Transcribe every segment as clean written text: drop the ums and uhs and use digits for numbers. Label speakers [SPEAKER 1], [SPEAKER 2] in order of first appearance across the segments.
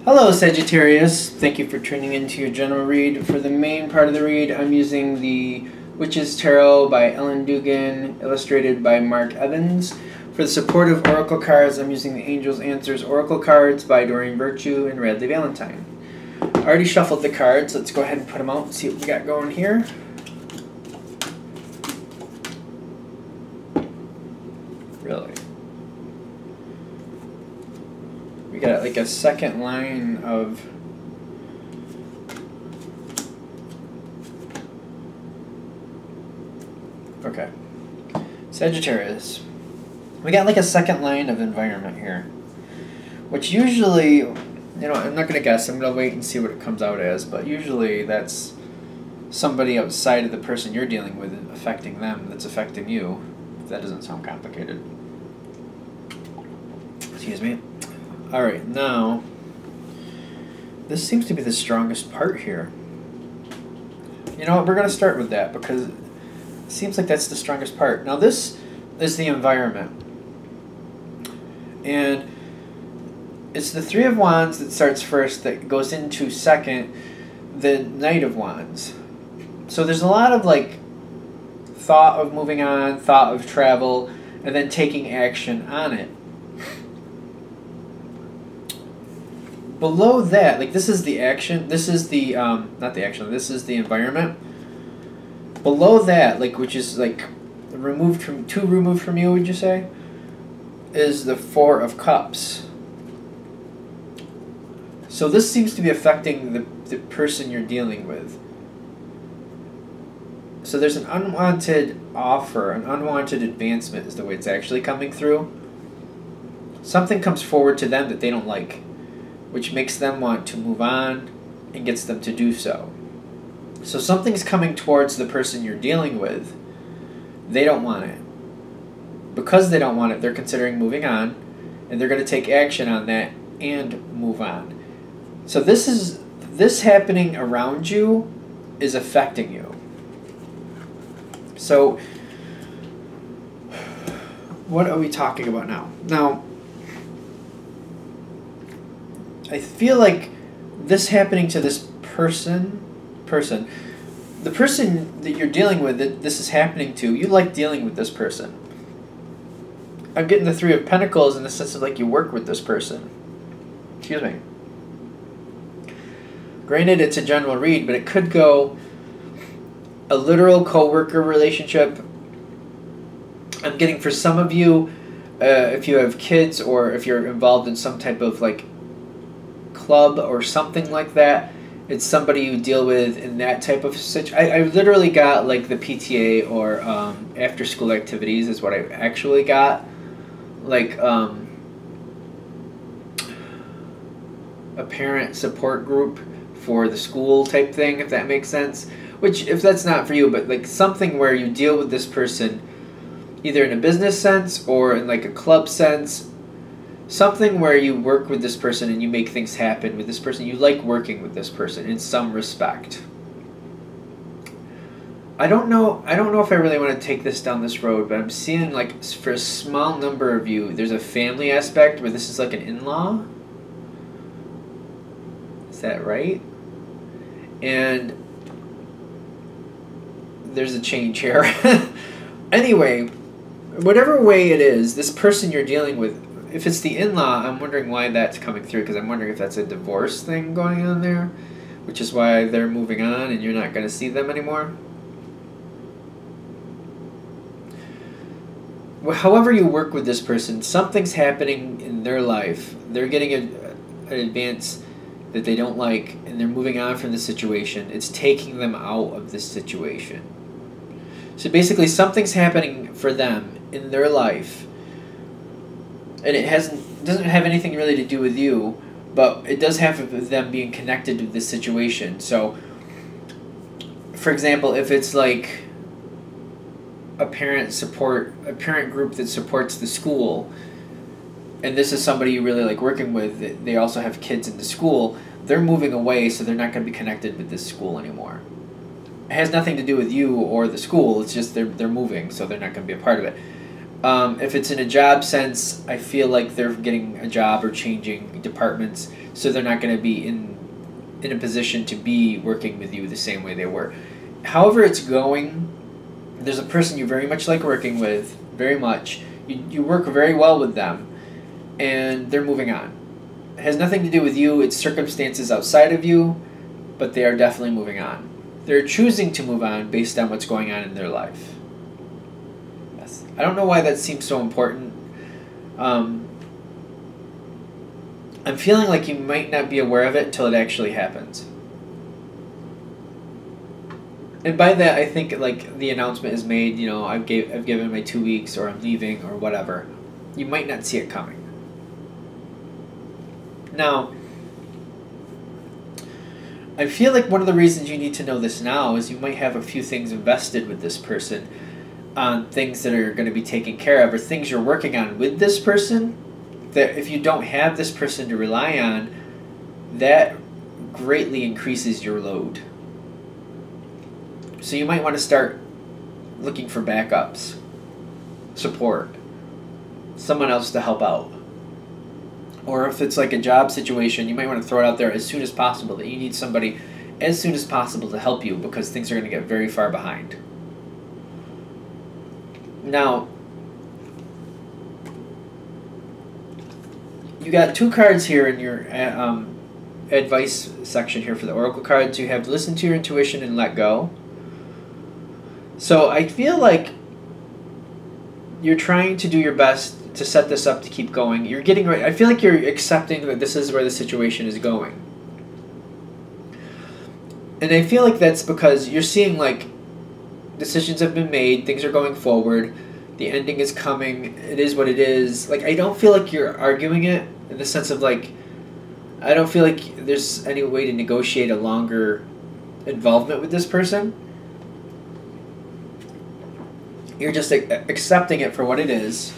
[SPEAKER 1] Hello Sagittarius, thank you for tuning into your general read. For the main part of the read, I'm using the Witch's Tarot by Ellen Dugan, illustrated by Mark Evans. For the supportive oracle cards, I'm using the Angel's Answers Oracle cards by Doreen Virtue and Radley Valentine. I already shuffled the cards, let's go ahead and put them out and see what we got going here. Really? We got like a second line of okay. Sagittarius. We got like a second line of environment here. Which usually, you know, I'm not gonna guess, I'm gonna wait and see what it comes out as, but usually that's somebody outside of the person you're dealing with affecting them that's affecting you. If that doesn't sound complicated. Excuse me. Alright, now, this seems to be the strongest part here. You know what, we're going to start with that because it seems like that's the strongest part. Now this is the environment. And it's the Three of Wands that starts first that goes into second, the Knight of Wands. So there's a lot of like thought of moving on, thought of travel, and then taking action on it. Below that, like this is the action, this is the, not the action, this is the environment. Below that, like which is like removed from, two removed from you, would you say? Is the Four of Cups. So this seems to be affecting the person you're dealing with. So there's an unwanted offer, an unwanted advancement is the way it's actually coming through. Something comes forward to them that they don't like, which makes them want to move on and gets them to do so. So something's coming towards the person you're dealing with. They don't want it. Because they don't want it, they're considering moving on, and they're going to take action on that and move on. So this happening around you is affecting you. So what are we talking about now? Now, I feel like this happening to this person, the person that you're dealing with, that this is happening to, you like dealing with this person. I'm getting the Three of Pentacles in the sense of like you work with this person. Excuse me. Granted, it's a general read, but it could go a literal co-worker relationship. I'm getting for some of you, if you have kids or if you're involved in some type of like club or something like that, it's somebody you deal with in that type of situation. I literally got like the PTA or after school activities is what I actually got, like a parent support group for the school type thing, if that makes sense, which if that's not for you, but like something where you deal with this person either in a business sense or in like a club sense. Something where you work with this person and you make things happen with this person. You like working with this person in some respect. I don't know if I really want to take this down this road, but I'm seeing like for a small number of you, there's a family aspect where this is like an in-law. Is that right? And there's a change here. Anyway, whatever way it is, this person you're dealing with, if it's the in-law, I'm wondering why that's coming through, because I'm wondering if that's a divorce thing going on there, which is why they're moving on and you're not going to see them anymore. However you work with this person, something's happening in their life. They're getting an advance that they don't like, and they're moving on from the situation. It's taking them out of this situation. So basically, something's happening for them in their life, and it doesn't have anything really to do with you, but it does have with them being connected to this situation. So, for example, if it's like a parent group that supports the school, and this is somebody you really like working with, they also have kids in the school, they're moving away, so they're not going to be connected with this school anymore. It has nothing to do with you or the school, it's just they're moving, so they're not going to be a part of it. If it's in a job sense, I feel like they're getting a job or changing departments, so they're not going to be in a position to be working with you the same way they were. However it's going, there's a person you very much like working with, very much. You work very well with them, and they're moving on. It has nothing to do with you, it's circumstances outside of you, but they are definitely moving on. They're choosing to move on based on what's going on in their life. Yes. I don't know why that seems so important. I'm feeling like you might not be aware of it until it actually happens. And by that, I think like the announcement is made, you know, I've given my 2 weeks, or I'm leaving, or whatever. You might not see it coming. Now, I feel like one of the reasons you need to know this now is you might have a few things invested with this person on things that are going to be taken care of, or things you're working on with this person that if you don't have this person to rely on, that greatly increases your load. So you might want to start looking for backups, support, someone else to help out. Or if it's like a job situation, you might want to throw it out there as soon as possible that you need somebody as soon as possible to help you, because things are going to get very far behind. Now, you got 2 cards here in your advice section here for the Oracle cards. You have listen to your intuition and let go. So I feel like you're trying to do your best to set this up to keep going. You're getting right. I feel like you're accepting that this is where the situation is going. And I feel like that's because you're seeing like decisions have been made, things are going forward, the ending is coming, it is what it is. Like, I don't feel like you're arguing it in the sense of like, I don't feel like there's any way to negotiate a longer involvement with this person. You're just accepting it for what it is.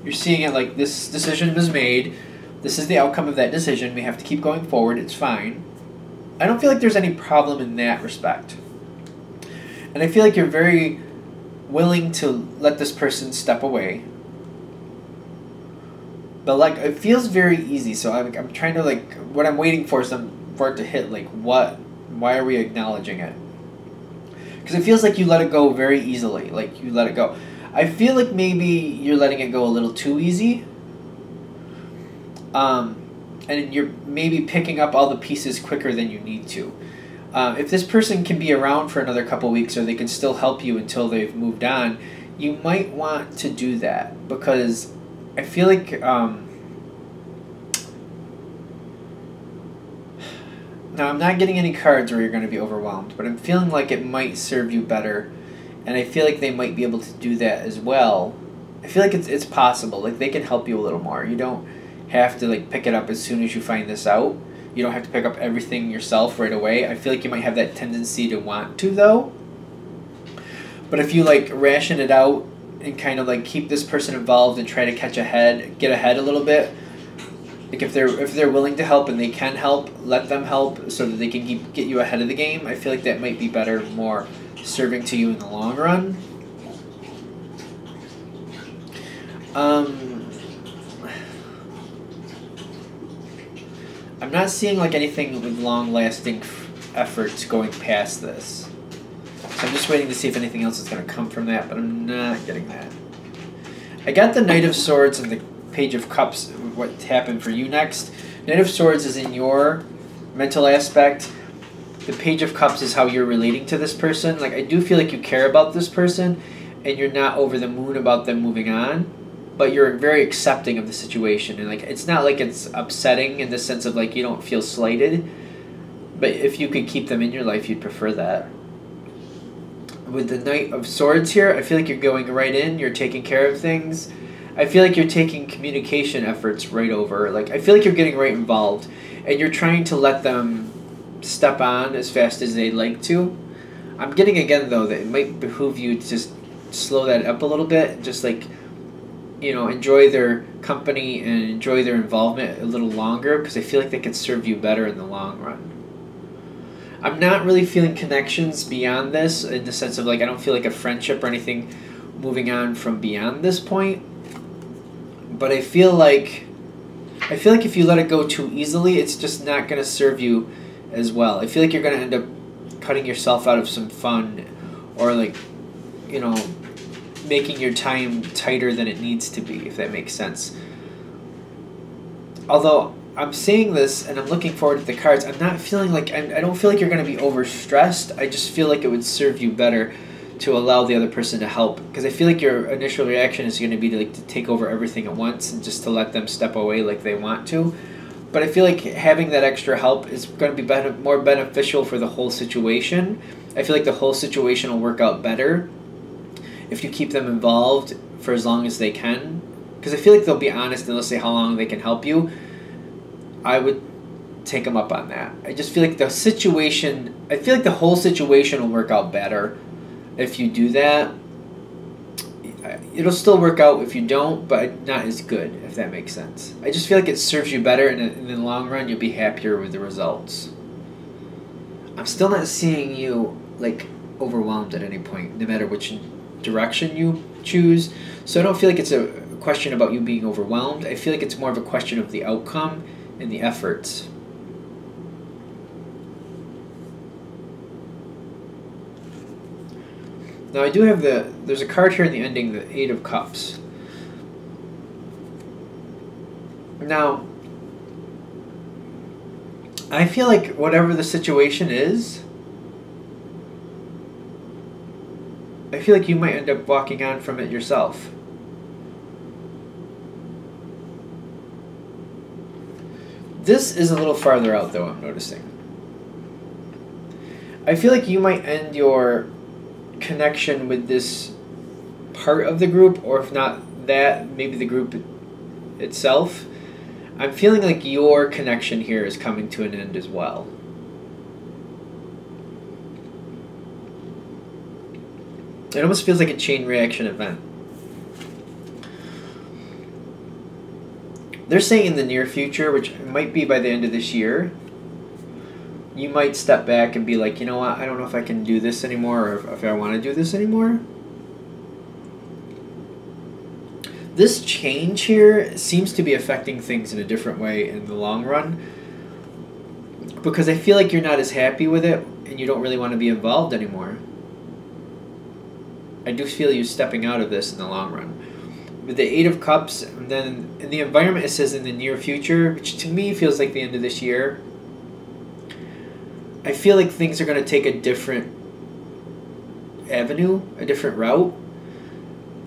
[SPEAKER 1] You're seeing it like this decision was made. This is the outcome of that decision. We have to keep going forward. It's fine. I don't feel like there's any problem in that respect. And I feel like you're very willing to let this person step away. But like, it feels very easy. So I'm trying to like, what I'm waiting for is for it to hit. Like, why are we acknowledging it? Because it feels like you let it go very easily. Like, you let it go. I feel like maybe you're letting it go a little too easy. And you're maybe picking up all the pieces quicker than you need to. If this person can be around for another couple weeks, or they can still help you until they've moved on, you might want to do that. Because I feel like... now, I'm not getting any cards where you're going to be overwhelmed, but I'm feeling like it might serve you better. And I feel like they might be able to do that as well. I feel like it's possible. Like, they can help you a little more. You don't have to like pick it up as soon as you find this out. You don't have to pick up everything yourself right away. I feel like you might have that tendency to want to, though. But if you like ration it out and kind of like keep this person involved and try to get ahead a little bit, like if they're willing to help and they can help, let them help so that they can get you ahead of the game. I feel like that might be better, more serving to you in the long run. I'm not seeing like anything with long-lasting efforts going past this. So I'm just waiting to see if anything else is going to come from that, but I'm not getting that. I got the Knight of Swords and the Page of Cups, what happened for you next. Knight of Swords is in your mental aspect. The Page of Cups is how you're relating to this person. Like, I do feel like you care about this person, and you're not over the moon about them moving on, but you're very accepting of the situation. And like, it's not like it's upsetting in the sense of like you don't feel slighted, but if you could keep them in your life, you'd prefer that. With the Knight of Swords here, I feel like you're going right in, you're taking care of things. I feel like you're taking communication efforts right over. Like, I feel like you're getting right involved, and you're trying to let them step on as fast as they'd like to. I'm getting again, though, that it might behoove you to just slow that up a little bit, just like, you know, enjoy their company and enjoy their involvement a little longer, because I feel like they could serve you better in the long run. I'm not really feeling connections beyond this, in the sense of like, I don't feel like a friendship or anything moving on from beyond this point. But I feel like if you let it go too easily, it's just not going to serve you as well. I feel like you're going to end up cutting yourself out of some fun, or like, you know, making your time tighter than it needs to be, if that makes sense. Although I'm saying this and I'm looking forward to the cards, I'm not feeling like, I don't feel like you're going to be overstressed. I just feel like it would serve you better to allow the other person to help, because I feel like your initial reaction is going to be to take over everything at once and just to let them step away like they want to. But I feel like having that extra help is going to be more beneficial for the whole situation. I feel like the whole situation will work out better if you keep them involved for as long as they can, because I feel like they'll be honest and they'll say how long they can help you. I would take them up on that. I just feel like the whole situation will work out better if you do that. It'll still work out if you don't, but not as good, if that makes sense. I just feel like it serves you better, and in the long run, you'll be happier with the results. I'm still not seeing you like overwhelmed at any point, no matter which direction you choose. So I don't feel like it's a question about you being overwhelmed. I feel like it's more of a question of the outcome and the efforts. Now I do have there's a card here in the ending, the Eight of Cups. Now, I feel like whatever the situation is, I feel like you might end up walking on from it yourself. This is a little farther out though, I'm noticing. I feel like you might end your connection with this part of the group, or if not that, maybe the group itself. I'm feeling like your connection here is coming to an end as well. It almost feels like a chain reaction event. They're saying in the near future, which might be by the end of this year, you might step back and be like, you know what, I don't know if I can do this anymore, or if I want to do this anymore. This change here seems to be affecting things in a different way in the long run, because I feel like you're not as happy with it and you don't really want to be involved anymore. I do feel you stepping out of this in the long run. With the Eight of Cups, and then in the environment it says in the near future, which to me feels like the end of this year. I feel like things are going to take a different avenue, a different route.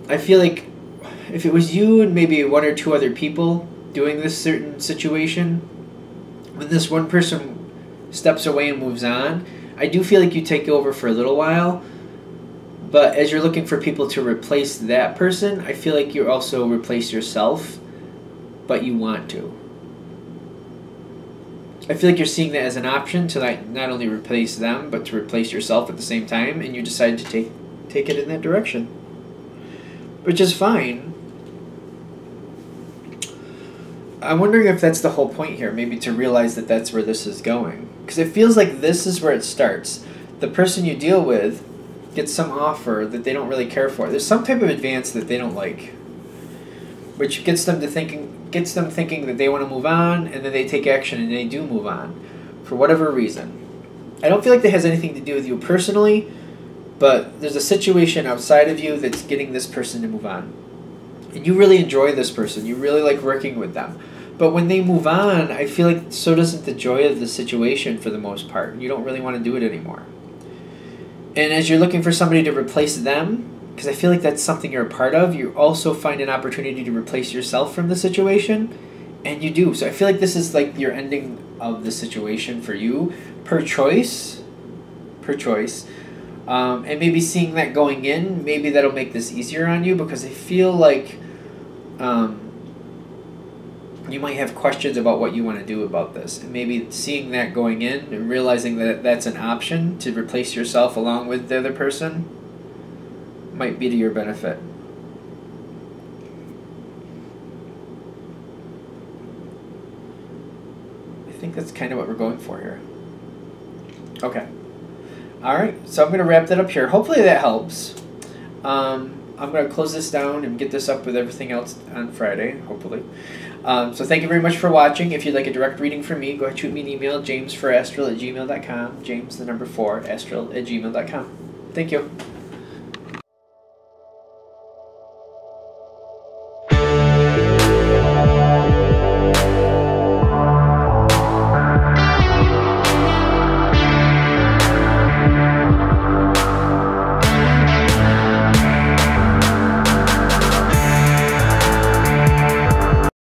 [SPEAKER 1] I feel like if it was you and maybe one or two other people doing this certain situation, when this one person steps away and moves on, I do feel like you take over for a little while. But as you're looking for people to replace that person, I feel like you also replace yourself, but you want to. I feel like you're seeing that as an option to not only replace them, but to replace yourself at the same time, and you decide to take it in that direction, which is fine. I'm wondering if that's the whole point here, maybe to realize that that's where this is going. Because it feels like this is where it starts. The person you deal with gets some offer that they don't really care for. There's some type of advance that they don't like, which gets them thinking that they want to move on, and then they take action and they do move on for whatever reason. I don't feel like that has anything to do with you personally, but there's a situation outside of you that's getting this person to move on. And you really enjoy this person. You really like working with them. But when they move on, I feel like so doesn't the joy of the situation for the most part. You don't really want to do it anymore. And as you're looking for somebody to replace them, because I feel like that's something you're a part of, you also find an opportunity to replace yourself from the situation, and you do. So I feel like this is like your ending of the situation for you, per choice. And maybe seeing that going in, maybe that'll make this easier on you, because I feel like you might have questions about what you want to do about this. And maybe seeing that going in and realizing that that's an option to replace yourself along with the other person might be to your benefit. I think that's kind of what we're going for here. Okay. Alright, so I'm going to wrap that up here. Hopefully that helps. I'm going to close this down and get this up with everything else on Friday, hopefully. So thank you very much for watching. If you'd like a direct reading from me, go ahead and shoot me an email, james4astral@gmail.com. James, the number 4, astral@gmail.com. Thank you.